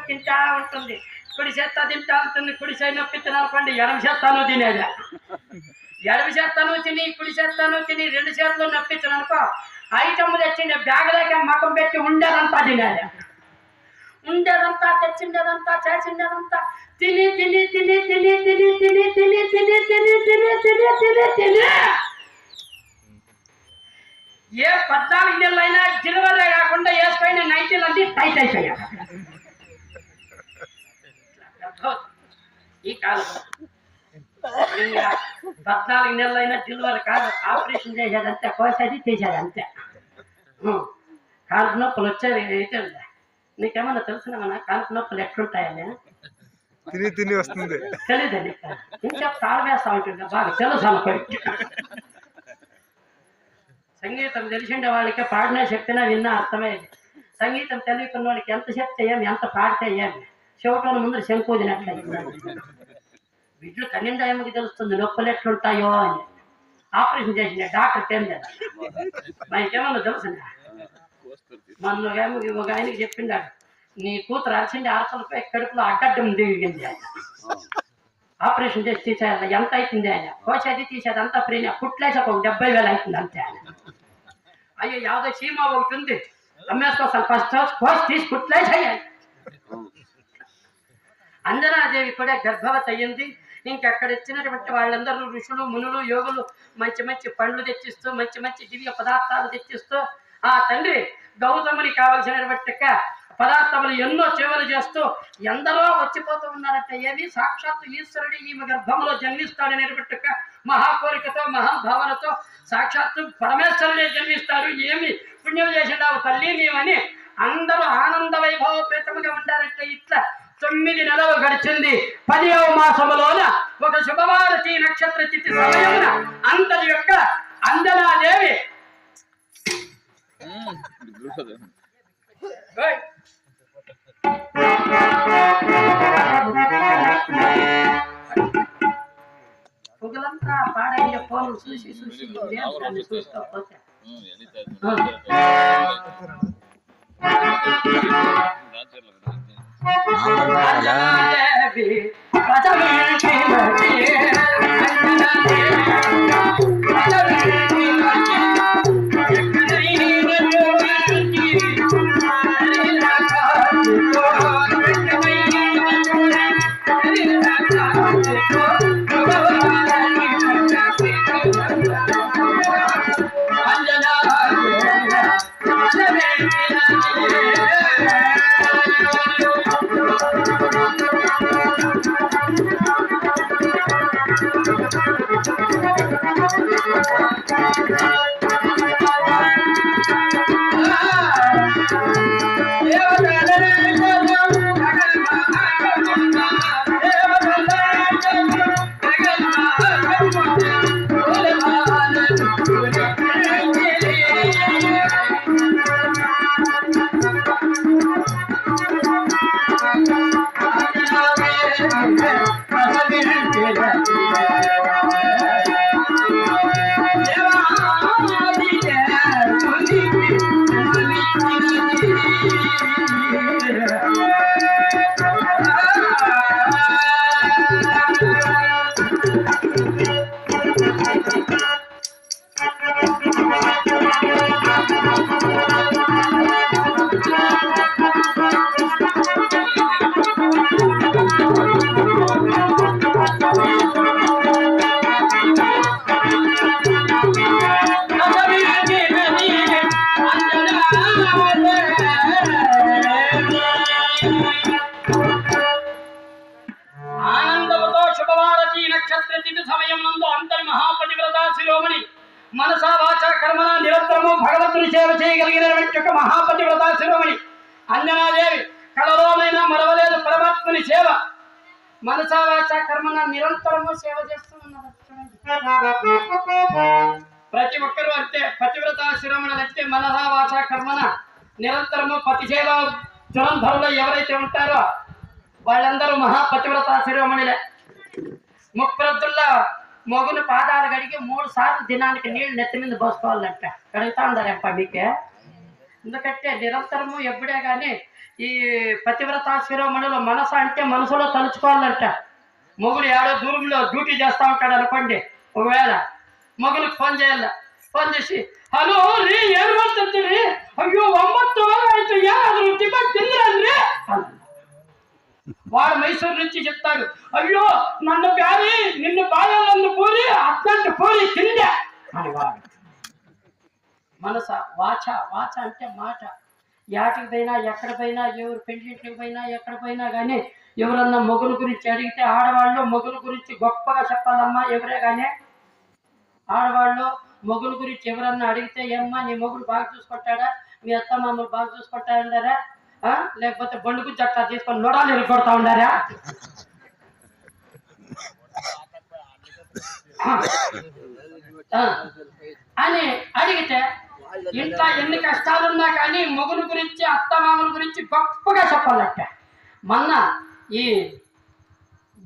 పట్టుకొని తింటా ఉంటుంది. కుడి చేత్త తింటా ఉంటుంది. కుడి చేయి నొప్పించిన అనుకోండి ఎడమ చేత్తాను తినేదా. ఎడమ చేత్తాను తిని కుడి చేత్తాను తిని 2 చేతులు నొప్పించిన అనుకో ఐటమ్ తెచ్చిండే బ్యాగ్ లేక మకం పెట్టి ఉండేదంతా తినేదా. ఉండేదంతా తెచ్చిండేదంతా చేసిండేదంతా తిని తిని తిని తిని తిని తిని తిని తిని తిని తిని తిని తిని తిని ఏ 14 నెలలైనా డెలివరీ కాకుండా వేసుకున్న నైటీలు అన్నీ టైట్ అయిపోయాయి ఈ కాలం. 14 నెలలైనా డెలివరీ కాదు, ఆపరేషన్ చేసేదంతే, కోసేది తీసేదంతే. కాలుపు నొప్పులు వచ్చేది అయితే నీకేమన్నా తెలుసునా కాలుపు నొప్పులు ఎట్లుంటాయని? తిని తిని వస్తుంది. తెలియదండి. ఇంకా తాళ వేస్తా ఉంటుంది బాగా తెలుసు అనుకోండి. సంగీతం తెలిసిండే వాళ్ళకి పాడిన చెప్తున్నా విన్నా అర్థమయ్యేది. సంగీతం తెలియకున్న వాళ్ళకి ఎంత చెప్తే ఏమి, ఎంత పాడితే ఏమి, చెవిటోని ముందు శంకూదినట్లయింది. వీటిలో కన్నిండా ఏమికి తెలుస్తుంది నొప్పులు ఎట్లుంటాయో అని. ఆపరేషన్ చేసిండే డాక్టర్కి ఏం లేదు, మనకేమన్నా తెలుసునా? మన ఒక ఆయనకి చెప్పిండాడు, నీ కూతురు అరిచిండి అరసలపై కడుపులో అడ్డడ్డం దిగింది ఆయన. ఆపరేషన్ చేసి తీసేయాలి. ఎంత అవుతుంది ఆయన? కోసేది తీసేది అంతా ఫ్రీనే, కుట్లేసాక ఒక 70,000 అవుతుంది అంతే ఆయన. అయ్యో యావదో చీమ ఒకటి ఉంది అమ్మేసుకోసాను, ఫస్ట్ కోసి తీసి కుట్లేసేయాలి. అంజనాదేవి కూడా గర్భవతి అయ్యింది. ఇంకెక్కడ ఇచ్చినటువంటి వాళ్ళందరూ ఋషులు మునులు యోగులు మంచి మంచి పండ్లు తెచ్చిస్తూ మంచి మంచి దివ్య పదార్థాలు తెచ్చిస్తూ ఆ తండ్రి గౌతముని కావలసినటువంటి పదార్థములు ఎన్నో సేవలు చేస్తూ ఎందరో వచ్చిపోతూ ఉన్నారంటే ఏవి సాక్షాత్తు ఈశ్వరుడు ఈమె గర్భంలో జన్మిస్తాడనేటువంటి మహాకోరికతో మహాభావనతో సాక్షాత్తు పరమేశ్వరుడే జన్మిస్తాడు. ఏమి పుణ్యం చేసినావు తల్లి నీవని అందరూ ఆనంద వైభవపేతముగా ఉండాలంటే ఇట్లా 9 నెలలు గడిచింది. 10వ మాసములోన ఒక శుభవారతి నక్షత్ర తిథి సమయమున అంతరి యొక్క అంజనాదేవి పొగలంతా పాడయ్యే ఫోన్లు చూసి చూసి చూస్తూ పోతే మనసా వాచ కర్మన నిరంతరము భగవంతుని సేవ చేయగలిగినటువంటి ఒక మహాపతివ్రత శిరోమణి అంజనాదేవి కళలోనైనా మరవలేదు పరమాత్మని సేవ. మనసా వాచ కర్మన నిరంతరము సేవ చేస్తూ ఉన్నారు. ప్రతి ఒక్కరూ అంతే, పతివ్రత శిరోమణులు అంటే మనసా వాచ కర్మన నిరంతరము పతి సేవ జ్వరంధరులు ఎవరైతే ఉంటారో వాళ్ళందరూ మహాపతివ్రత శిరోమణులే. ముక్ప్రద్దుల్లా మొగుని పాదాలు కడిగి 3 సార్లు దినానికి నీళ్లు నెత్తి మీద పోసుకోవాలంట. కడుగుతా ఉండారప్ప మీకే ఎందుకంటే నిరంతరము ఎప్పుడే కానీ ఈ పతివ్రత శిరోమణులు మనసు అంటే మనసులో తలుచుకోవాలంట. మొగుడు ఏడో దూరంలో డ్యూటీ చేస్తా ఉంటాడు అనుకోండి, ఒకవేళ మొగుడికి ఫోన్ చేయాల. ఫోన్ చేసి హలో ರೀ ಏನು ಮಾಡ್ತಿರ್ತೀರಿ, అయ్యో 9 ಆಯ್ತು ಏನಾದ್ರು ಟಿಫನ್ ತಿಂದ್ರನ್ರಿ. వాడు మైసూరు నుంచి చెప్తాడు, అయ్యో నన్ను ప్యారి నిన్ను బాగా పూరి 18 పూరి తిండే అని వాడు. మనస వాచ, వాచ అంటే మాట. యాటికి పోయినా ఎక్కడ పోయినా ఎవరు పెళ్లింటికి పోయినా ఎక్కడ పోయినా కానీ ఎవరన్నా మొగుడు గురించి అడిగితే ఆడవాళ్ళు మొగుడు గురించి గొప్పగా చెప్పాలమ్మా. ఎవరే కానీ ఆడవాళ్ళు మొగుడు గురించి ఎవరన్నా అడిగితే ఏమ్మా నీ మొగుడు బాగా చూసుకుంటాడా, మీ అత్త మామూలు బాగా చూసుకుంటాడారా, లేకపోతే బండు గురించి అట్లా తీసుకొని నొడాలు ఎరుకొడతా ఉండారా అని అడిగితే ఇంట్లో ఎన్ని కష్టాలున్నా కానీ మొగుడు గురించి అత్తమామల గురించి గొప్పగా చెప్పాలట. మొన్న ఈ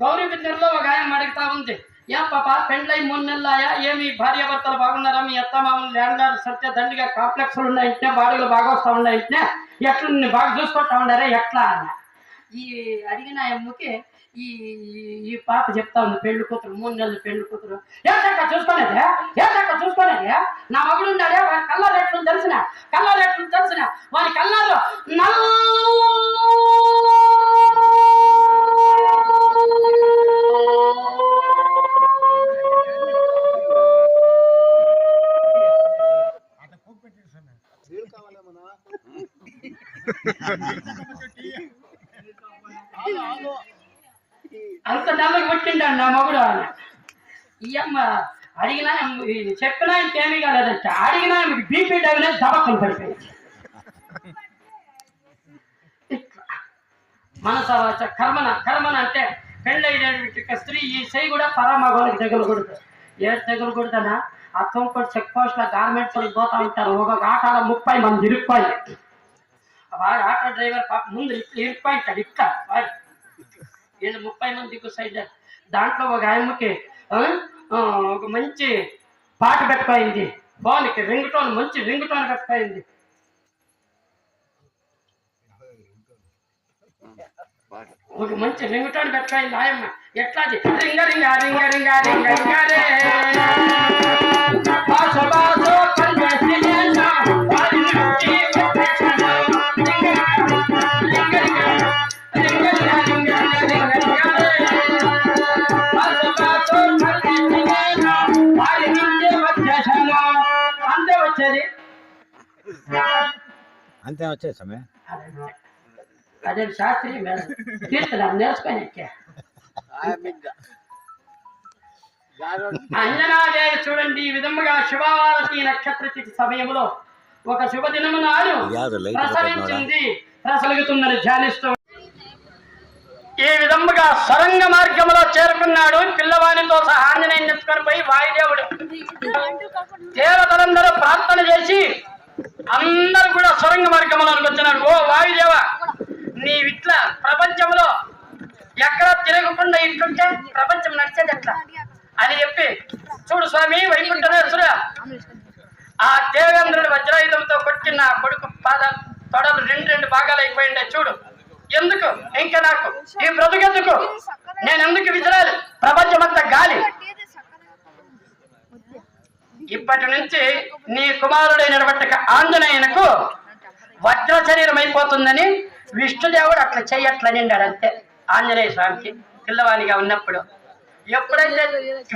గౌరీ బిద్దరిలో ఒక ఆయన అడుగుతా ఉంది, ఏం పాప పెండ్లై 3 నెలలాయా, ఏమి భార్యాభర్తలు బాగున్నారా, మీ అత్తమామలు ల్యాండ్లార్డ్ సత్య దండిగా కాంప్లెక్స్లు ఉన్నాయంటే బాడుగులు బాగా వస్తూ ఉన్నాయంటే ఎట్లా నిన్ను బాగా చూసుకుంటా ఉన్నారా ఎట్లా అన్న. ఈ అడిగిన అమ్మకి ఈ పాప చెప్తా ఉంది, పెళ్లి కూతురు 3 నెలలు పెళ్లి కూతురు, ఏ చక్క చూసుకోలేదే, ఏ చక్క చూసుకోలేదే, నా మగుడు ఉన్నాడే వాడి కళ్ళ రేట్లు తెలిసిన వాడి కళ్ళల్లో అంత నల్లకి పుట్టిండాడు నా మగుడు అని. ఈ అమ్మ అడిగినా చెప్పినా ఇంకేమీ కాలేదంట, అడిగినా బీపీ డైనా దబక్కలు పడిపోయింది. మనసవాచ కర్మన అంటే పెళ్ళైనటువంటి స్త్రీ ఈ చేయి కూడా పరామగోనికి తగలకూడదు. ఏడు తగలకూడదనా ఆ తోంపటి చెక్ పోస్ట్ గార్మెంట్స్ పోతా ఉంటారు. ఒక ఆటోలో 30 మంది ఇరుక్కుపోయి, వాడు ఆటో డ్రైవర్ పాప ముందు ఇరుక్కుపోయింటాడు. ఇక్కడ వీళ్ళు 30 మంది దిక్కు సైడ్. దాంట్లో ఒక ఆయమ్మకి ఒక మంచి పాట పెట్టుకోయింది, ఫోన్కి రింగ్ టోన్, మంచి రింగ్ టోన్ పెట్టుకోయింది. ఒక మంచి రింగ్ టోన్ పెట్టుకోయింది ఆయమ్మ. ఎట్లాది రింగ రింగ రింగ రింగ రింగ రింగ రే బాసో బాసో పంజాసి నేనా వారి నచ్చి అంతే వచ్చే సమయం అదే శాస్త్రి తీర్థం నేర్చుకొని అంజనాదేవి చూడండి. ఈ విధముగా శుభవారతి నక్షత్ర తిథి సమయంలో ఒక శుభదినము నాడు ప్రసవించింది, ప్రసలుగుతుందని ధ్యానిస్తూ ఈ విధముగా సొరంగ మార్గంలో చేరుకున్నాడు. పిల్లవాడితో సహా ఆంజనేయుని ఎత్తుకొని పోయి వాయుదేవుడు దేవతలందరూ ప్రార్థన చేసి అందరూ కూడా సొరంగ మార్గంలోకి వచ్చినాడు. ఓ వాయుదేవ, నీ ఇట్లా ప్రపంచంలో ఎక్కడ తిరగకుండా ఇట్లుంటే ప్రపంచం నడిచేది ఎట్లా అని చెప్పి, చూడు స్వామి వైకుంఠనేశ్వరుడు ఆ దేవేంద్రుడి వజ్రాయుధంతో కొట్టిన కొడుకు పాదాలు తొడలు 2 భాగాలు అయిపోయిండే. చూడు ఎందుకు ఇంకా నాకు ఈ బ్రతుకెందుకు, నేను ఎందుకు విసిరాలి, ప్రపంచమంతా గాలి. ఇప్పటి నుంచి నీ కుమారుడైనటువంటి ఆంజనేయునకు వజ్ర శరీరం అయిపోతుందని విష్ణుదేవుడు అట్లా చెయ్యట్లా నిండాడు. అంతే ఆంజనేయ స్వామికి పిల్లవాడిగా ఉన్నప్పుడు. ఎప్పుడైతే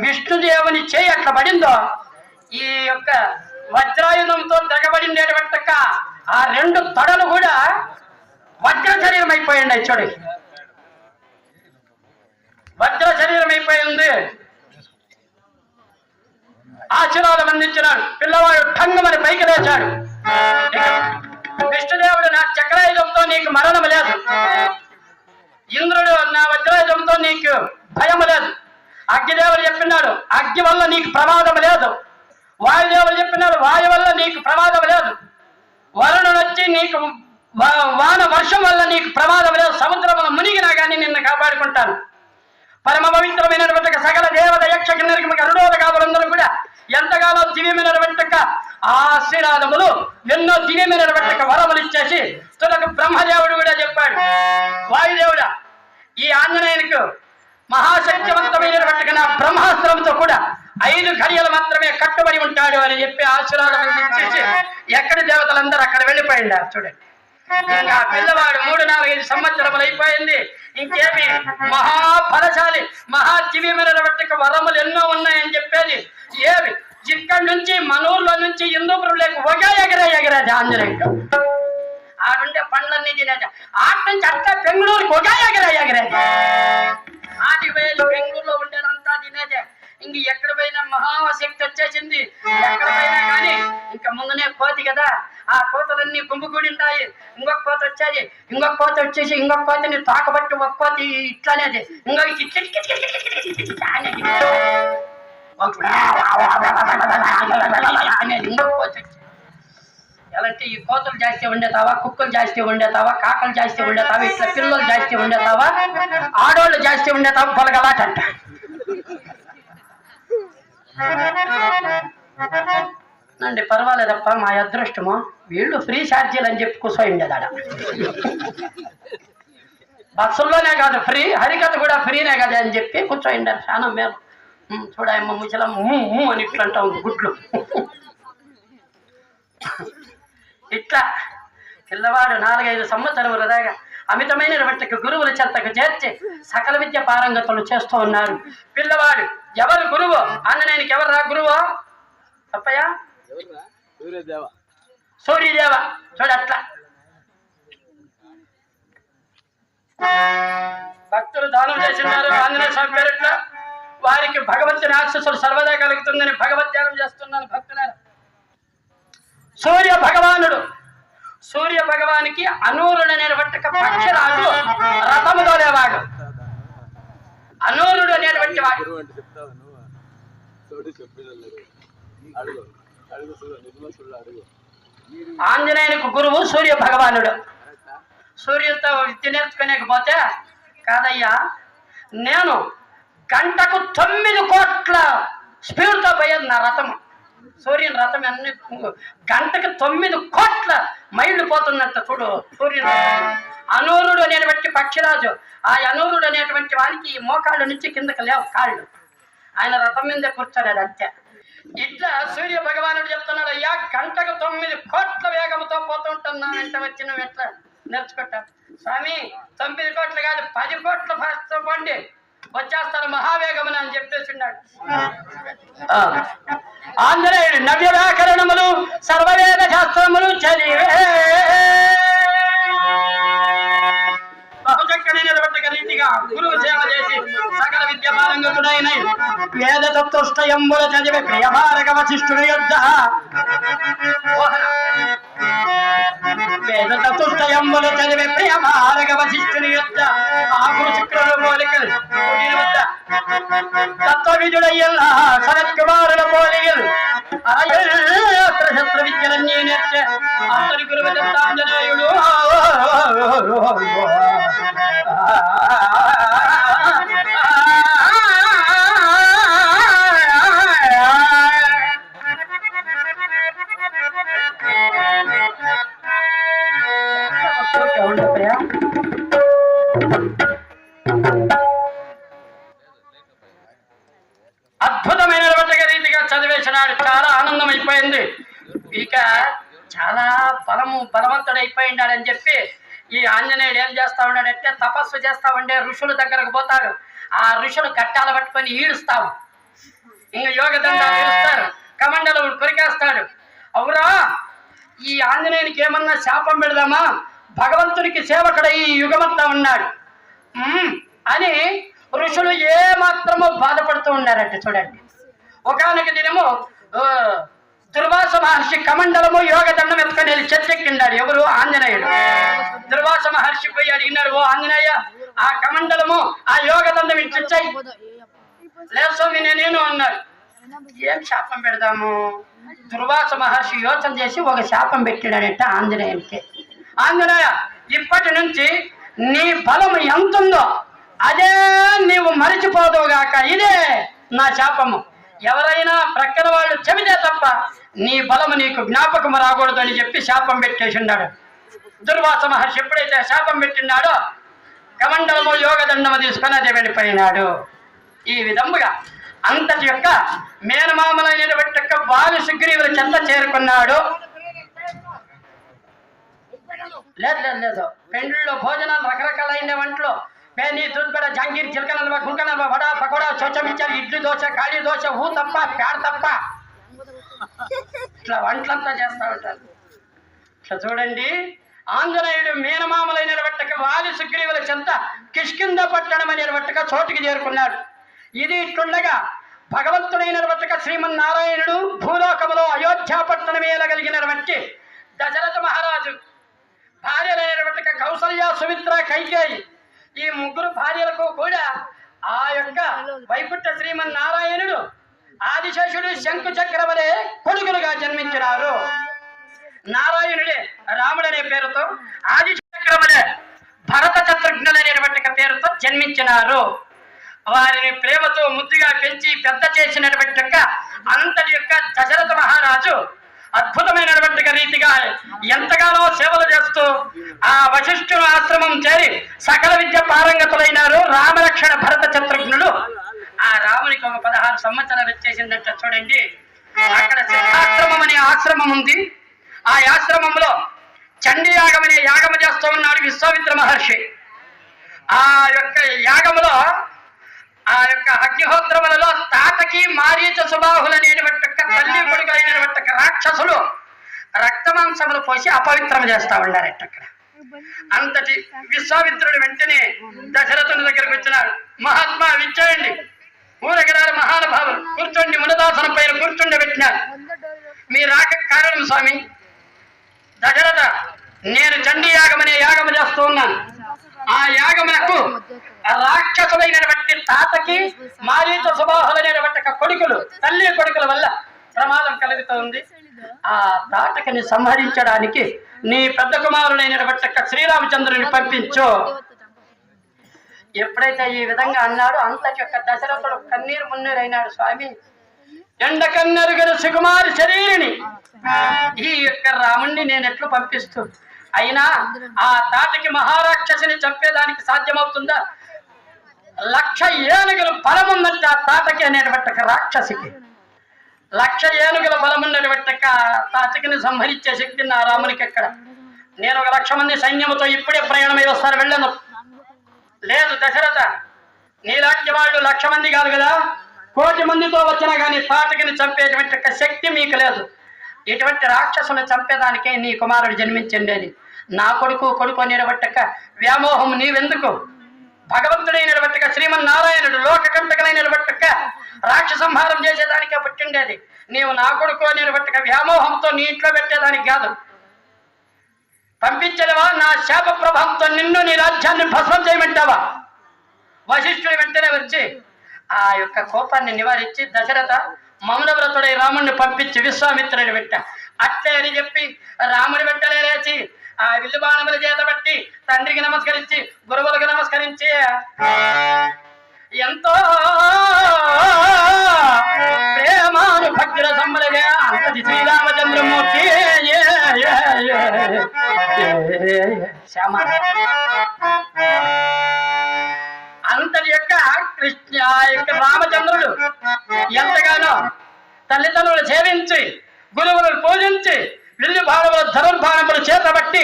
విష్ణుదేవుని చేయి అట్లా పడిందో ఈ యొక్క వజ్రాయుధంతో తెగబడినటువంటి ఆ 2 తొడలు కూడా వజ్ర శరీరం అయిపోయింది. చూడు వజ్ర శరీరం అయిపోయింది. ఆశీర్వాదం అందించినాడు. పిల్లవాడు ఠంగమని పైకి లేచాడు. విష్ణుదేవుడు నా చక్రాయుధంతో నీకు మరణం లేదు, ఇంద్రుడు నా వజ్రాయుధంతో నీకు భయం లేదు, అగ్నిదేవుడు చెప్పినాడు అగ్ని వల్ల నీకు ప్రమాదం లేదు, వాయుదేవుడు చెప్పినాడు వాయు వల్ల నీకు ప్రమాదం లేదు, వరుణుడు వచ్చి నీకు వాన వర్షం వల్ల నీకు ప్రమాదం లేదు, సముద్రంలో మునిగినా కానీ నిన్ను కాపాడుకుంటాను. పరమ పవిత్రమైనటువంటి సకల దేవత యక్ష కిన్నెరికి గరుడోదకాదులందరూ కూడా ఎంతగానో దివ్యమైనటువంటి ఆశీర్వాదములు, ఎన్నో దివ్యమైనటువంటి చేసి తులకు బ్రహ్మదేవుడు కూడా చెప్పాడు, వాయుదేవుడా ఈ ఆంజనేయునికి మహాశక్తివంతమైనటువంటి నా బ్రహ్మాస్త్రంతో కూడా 5 ఘడియలు మాత్రమే కట్టుబడి ఉంటాడు అని చెప్పి ఆశీర్వాదం ఇచ్చేసి ఎక్కడి దేవతలందరూ అక్కడ వెళ్ళిపోయిండారు. చూడండి, ఇంకా పిల్లవాడు 3-4-5 సంవత్సరములు అయిపోయింది. ఇంకేమి మహాఫలశాలి మహాదివ్యమైనటువంటి వరములు ఎన్నో ఉన్నాయని చెప్పేది. ఏమి ఇక్కడి నుంచి మనూర్లో నుంచి హిందూపురంలోకి ఒకే ఎగరేది ఆంజనేయుడు. ఆడుండే పండ్లన్నీ తినేది. ఆటి నుంచి అట్లా బెంగళూరుకి ఒకే ఎగరేది. ఆటికి పోయేది బెంగళూరులో ఉండేదంతా తినేదే. ఇంక ఎక్కడ పోయినా మహాశక్తి వచ్చేసింది. ఎక్కడ పోయినా కానీ ఇంకా ముందునే కోతి కదా, ఆ కోతలన్నీ గుంపుకూడి ఉంటాయి. ఇంకొక కోత వచ్చేది, ఇంకొక కోత వచ్చేసి ఇంకొక కోతని తాకబట్టి ఒక కోతి ఇట్లనేది, ఇంకొక అనేది ఇంకొక కోత వచ్చేది. ఎలాంటి ఈ కోతలు జాస్తి ఉండేతావా, కుక్కలు జాస్తి ఉండేతావా, కాకలు జాస్తి ఉండేతావా, ఇట్లా పిల్లలు జాస్తి ఉండేతావా, ఆడోళ్ళు జాస్తి ఉండేతావా, పొలగలాటంట. అండి పర్వాలేదప్ప, మా అదృష్టము వీళ్ళు ఫ్రీ ఛార్జీలు అని చెప్పి కూర్చోండేదాడ. బస్సుల్లోనే కాదు ఫ్రీ, హరికథ కూడా ఫ్రీనే కదా అని చెప్పి కూర్చోండారు. చాలా మేలు. చూడమ్మ ముసలమ్మ అని ఇట్లా అంటా ఉంది గుడ్లు. ఇట్లా పిల్లవాడు 4-5 సంవత్సరముల దాకా అమితమైనటువంటి గురువుల చెంతకు చేర్చి సకల విద్య పారంగతులు చేస్తూ ఉన్నారు. పిల్లవాడు ఎవరు గురువు? ఆంజనేయునికి ఎవరు రా గురువు? తప్పయ్యా సూర్యదేవ. చూడట్లా భక్తులు దానం చేసినారు ఆంజనేయ స్వామి పేరిట్లా. వారికి భగవంతుని ఆశీస్సులు సర్వదా కలుగుతుందని భగవద్ ధ్యానం చేస్తున్నాను భక్తులారు. సూర్య భగవానికి అనూరుడు అనేటువంటి పక్షిరాజు రథము తోలేవాడు. అనూరుడు అనేటువంటి వాడు ఆంజనేయునికి గురువు సూర్య భగవానుడు. సూర్యుడితో విద్య నేర్చుకోలేకపోతే కాదయ్యా, నేను గంటకు 9 కోట్ల స్పీడ్తో పోయేది నా రథము. సూర్యుని రథం అన్ని గంటకు 9 కోట్ల మైళ్ళు పోతున్నట్టు చూడు సూర్యుడు. అనూరుడు అనేటువంటి పక్షిరాజు. ఆ అనూరుడు అనేటువంటి వానికి మోకాళ్ళు నుంచి కిందకి లేవు కాళ్ళు. ఆయన రథం మీదే కూర్చోలేడు అంతే. ఇట్లా సూర్య భగవానుడు చెప్తున్నాడు, అయ్యా గంటకు 9 కోట్ల వేగంతో పోతుంటున్నా వెంట వచ్చి నువ్వు ఎట్లా నేర్చుకుంటావు? స్వామి 9 కోట్లు కాదు 10 కోట్ల ఫాస్ట్తో పండి వచ్చేస్తారు మహావేగమున అని చెప్పేస్తున్నాడు. ఆంజనేయుడు నవ్య వ్యాకరణములు సర్వవేద శాస్త్రములు చదివే బహుచక్కడైనటువంటి రీతిగా గురువు సేవ చేసి సకల విద్య పారంగతుడైన వేద తత్వష్టయంబుల చదివే ప్రియభారక వశిష్ఠుని యొద్ద వేద తత్వష్టయంబుల చదివే ప్రియభారక వశిష్ఠుని యొద్ద ఆ గురు శుక్రుడు పోలికలు తత్వవిధుడయ్యల్లా శరత్కుమారుల పోలికలు శస్త్ర విద్యలన్నీ నేర్చే అంతరి గురువు దత్తాంజనేయుడు అద్భుతమైనటువంటి రీతిగా చదివేసినాడు. చాలా ఆనందం అయిపోయింది. ఇక చాలా బలవంతుడైపోయినాడని చెప్పి ఈ ఆంజనేయుడు ఏం చేస్తా ఉన్నాడంటే తపస్సు చేస్తా ఉండే ఋషుల దగ్గరకు పోతాడు. ఆ ఋషులు గట్టాలు పట్టుకొని ఈడుస్తావు, ఇంకా యోగ దండాలు ఈడుస్తారు, కమండలు కొరికేస్తాడు. అవురా ఈ ఆంజనేయునికి ఏమన్నా శాపం పెడదామా, భగవంతునికి సేవకుడై ఈ యుగమంతా ఉన్నాడు అని ఋషులు ఏమాత్రమో బాధపడుతూ ఉన్నారంటే చూడండి. ఒకానొక దినము దుర్వాస మహర్షి కమండలము యోగ దండం ఎత్తుకొని వెళ్ళి చెట్టెక్కిండాడు. ఎవరు? ఆంజనేయుడు. దుర్వాస మహర్షి పోయి అడిగినాడు, ఓ ఆంజనేయ ఆ కమండలము ఆ యోగ దండం ఇచ్చాయి. లేదు స్వామి నేనేను అన్నాడు. ఏం శాపం పెడదాము? దుర్వాస మహర్షి యోచన చేసి ఒక శాపం పెట్టాడట ఆంజనేయునికి. ఆంజనేయ ఇప్పటి నుంచి నీ బలము ఎంతుందో అదే నీవు మరిచిపోదువుగాక, ఇదే నా శాపము. ఎవరైనా ప్రక్కన వాళ్ళు చెబితే తప్ప నీ బలము నీకు జ్ఞాపకము రాకూడదు అని చెప్పి శాపం పెట్టేసి ఉన్నాడు. దుర్వాస మహర్షి ఎప్పుడైతే శాపం పెట్టినాడో కమండలము యోగదండము తీసుకొని అది వెళ్ళిపోయినాడు. ఈ విధముగా అంతటి యొక్క మేనమామలైనటువంటి యొక్క వాలి సుగ్రీవుల చెంత చేరుకున్నాడు. లేదు పెండ్లిలో భోజనాలు రకరకాలైన వంటలు పేని దుర్బెడ జంగీర్ చిలకనల్వ గుంకనల్వ వడ పకోడా చోచమిచ్చారు ఇడ్లీ దోశ ఖాళీ దోశ ఊ తప్ప పేడ తప్ప ఇట్లా వంటలంతా చేస్తూ ఉంటారు. ఇట్లా చూడండి, ఆంజనేయుడు మేనమామలైనటువంటి వాలి సుగ్రీవుల చెంత కిష్కింద పట్టణం అనేటువంటి చోటుకి చేరుకున్నాడు. ఇది ఇట్లుండగా భగవంతుడైనటువంటి శ్రీమన్నారాయణుడు భూలోకములో అయోధ్య పట్టణమేలగలిగినటువంటి దశరథ మహారాజు భార్యలైనటువంటి కౌసల్య సుమిత్ర కైకేయి ఈ ముగ్గురు భార్యలకు కూడా ఆ యొక్క వైకుంఠ శ్రీమన్నారాయణుడు ఆదిశేషుడు శంకు చక్రవలే కొడుకులుగా జన్మించినారు. నారాయణుడే రాముడనే పేరుతో, ఆదిచక్రవలే భరత శత్రుఘ్నులనేటువంటి పేరుతో జన్మించినారు. వారిని ప్రేమతో ముద్దుగా పెంచి పెద్ద చేసినటువంటి అంతటి యొక్క దశరథ మహారాజు అద్భుతమైనటువంటి రీతిగా ఎంతగానో సేవలు చేస్తూ ఆ వశిష్ఠుని ఆశ్రమం చేరి సకల విద్య పారంగతులైనారు రామలక్ష్మణ భరత శత్రుఘ్నులు. ఆ రామునికి ఒక 16 సంవత్సరాలు వచ్చేసిందంట. చూడండి, అక్కడ సిద్ధాశ్రమం అనే ఆశ్రమం ఉంది. ఆ ఆశ్రమంలో చండీ యాగం అనే యాగము చేస్తూ ఉన్నాడు విశ్వామిత్ర మహర్షి. ఆ యొక్క యాగములో ఆ యొక్క అగ్నిహోత్రములలో తాతకి మారీచ సుబాహులు అనేటువంటి తల్లి కొడుకులైనటువంటి రాక్షసులు రక్తమాంసములు పోసి అపవిత్రం చేస్తా ఉన్నారట. అక్కడ అంతటి విశ్వామిత్రుడు వెంటనే దశరథుని దగ్గరకు వచ్చినాడు. మహాత్మా విచ్చేయండి, ఊరగరాలు మహానుభావులు కూర్చోండి, మునదాసనం పైన కూర్చుండబెట్టినారు. మీ రాక కారణం స్వామి. దశరథ, నేను చండీ యాగం అనే యాగము చేస్తూ ఉన్నాను. ఆ యాగమునకు రాక్షసులైనటువంటి తాతకి మారీచ సుబాహులైనటువంటి కొడుకులు తల్లి కొడుకుల వల్ల ప్రమాదం కలుగుతుంది. ఆ తాటకని సంహరించడానికి నీ పెద్ద కుమారుడైనటువంటి శ్రీరామచంద్రుని పంపించు. ఎప్పుడైతే ఈ విధంగా అన్నాడో అంతటి యొక్క దశరథుడు కన్నీరు మున్నీరైనాడు. స్వామి, ఎండ కన్నెరుగని సుకుమారి శరీరిని ఈ యొక్క రాముణ్ణి నేను ఎట్లు పంపిస్తూ, అయినా ఆ తాటకి మహారాక్షసిని చంపేదానికి సాధ్యమవుతుందా? 1,00,000 ఏనుగులు బలమున్నట్టు ఆ తాటకి అనేటువంటి రాక్షసికి 1,00,000 ఏనుగుల బలమున్నటువంటి తాటకిని సంహరించే శక్తి నా రామునికి ఎక్కడ? నేను 1,00,000 మంది సైన్యముతో ఇప్పుడే ప్రయాణమై వస్తాను, వెళ్ళను. లేదు దశరథ, నీలాంటి వాళ్ళు 1,00,000 మంది కాదు కదా, 1,00,00,000 మందితో వచ్చినా కానీ తాటకిని చంపేటువంటి శక్తి మీకు లేదు. ఇటువంటి రాక్షసుని చంపేదానికే నీ కుమారుడు జన్మించండి. నా కొడుకు అనేటువంటి వ్యామోహం నీవెందుకు? భగవంతుడైనటువంటి శ్రీమన్నారాయణుడు లోకకంటకలైనటువంటి రాక్షస సంహారం చేసేదానికే పుట్టిండేది. నీవు నా కొడుకు అనేటువంటి వ్యామోహంతో నీ ఇంట్లో పెట్టేదానికి కాదు. పంపించలేవా? నా శాప ప్రభావంతో నిన్ను నీ రాజ్యాన్ని భస్మం చేయమంటావా? వశిష్ఠుడు వెంటనే వచ్చి ఆ యొక్క కోపాన్ని నివారించి దశరథ మౌనవ్రతుడై రాముడిని పంపించి విశ్వామిత్రుని వెంట అట్లే అని చెప్పి రాముడి వెంటనే లేచి ఆ విల్లు బాణముల చేత బట్టి తండ్రికి నమస్కరించి గురువులకు నమస్కరించి ఎంతో ప్రేమాను భక్తుల సమ్మలగా అంతటి శ్రీరామచంద్రమూర్తి శ్యామ అంతటి యొక్క కృష్ణ యొక్క రామచంద్రుడు ఎంతగానో తల్లిదండ్రులు సేవించి గురువులను పూజించి విల్లు బాణములు ధనుర్బాణములు చేతబట్టి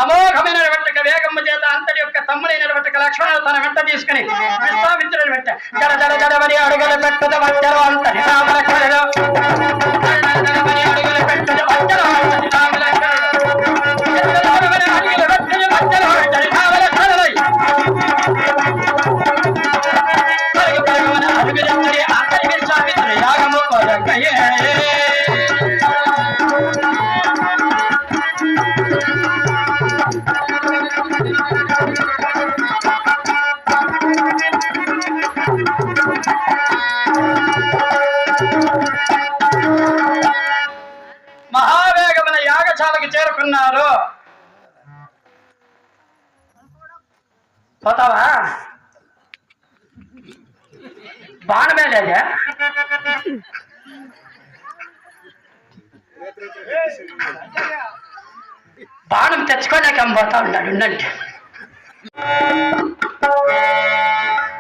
అమోఘమైనటువంటి వేగమ్మ చేత అంతటి యొక్క తమ్ముడైనటువంటి లక్ష్మణుడు తన వెంట తీసుకుని విశ్వామిత్రుని వెంట జడ జడ జడమని అడుగులు పెట్టుద వచ్చరు అంతటి రామలక్ష్మణుడు అడుగులు పెట్టుద వచ్చరు అంతటి రామలక్ష్మణుడు అడుగులు పెట్టుద వచ్చరు అంతటి రామలక్ష్మణుడు అడుగులెత్తడి అంతటి విశ్వామిత్రుడు యాగము కొరకయే. మహావేగమున యాగశాలకు చేరుకున్నారు. పోతావా? బాణమే లేదా? బాణం తెచ్చుకోలేక పోతా ఉన్నాడు ఉండండి.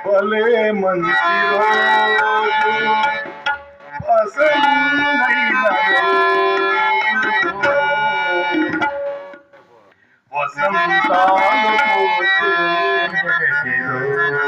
భలే మంచి రోజు వసంతైన రోజు, వసంతాలు పూచే రోజు,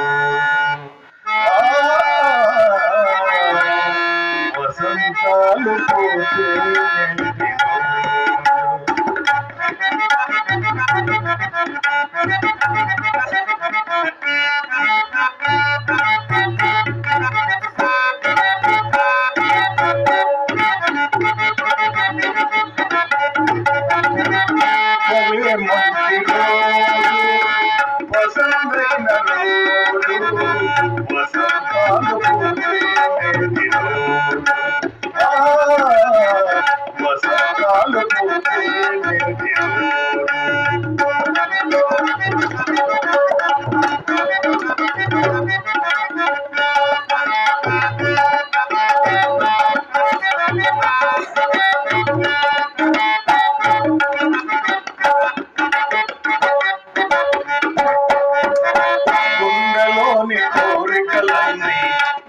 వసంతాలు పూచే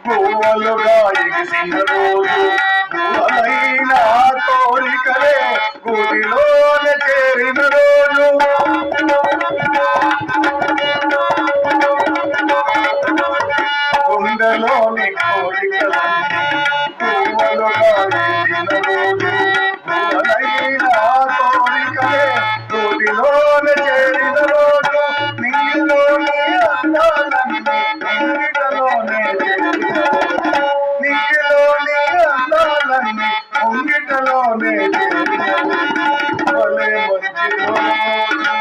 గువ్వలుగా ఎగిసిన రోజు, గువ్వలైన కోరికలే గుడిలోనే చేరిన రోజు, గుండెలోని కోరికలన్నీ గువ్వలుగా ఎగిసిన రోజు, గువ్వలైన కోరికలే గుడిలోనే చేరిన రోజు, నీలోని అందాలన్నీ ఇంగిటలోనే ఉంగిటలోనే భలే మంచి రోజు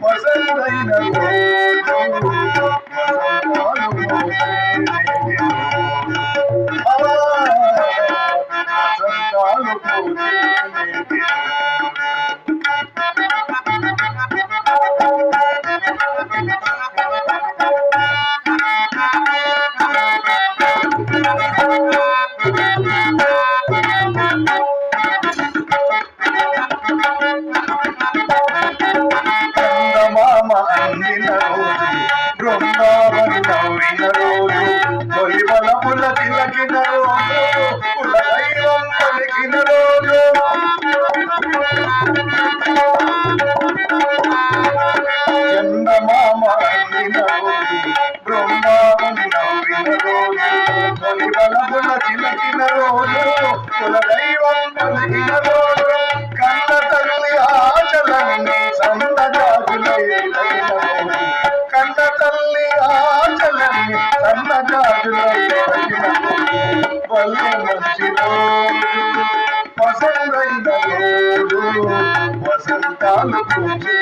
వసంతైన రోజు, వసంతాలు పూచే వసంతాలు పూచే అందిన రోజు, బృందావని నవ్విన రోజు, తొలివల పుల తిలకిన రోజు, కుల దైవం పలికిన రోజు, చందమామ అందిన రోజు, బృందావని నవ్విన రోజు, తొలివల పుల తిలకిన రోజు, కుల దైవం పలికిన రోజు, కన్న తల్లి ఆచలన్నీ సన్నజాజులైన రోజు, కన్న తల్లి ఆచలన్నీ సన్నజాజులైన రోజు, భలే మంచి రోజు వసంతైన రోజు, వసంతాలు పూచే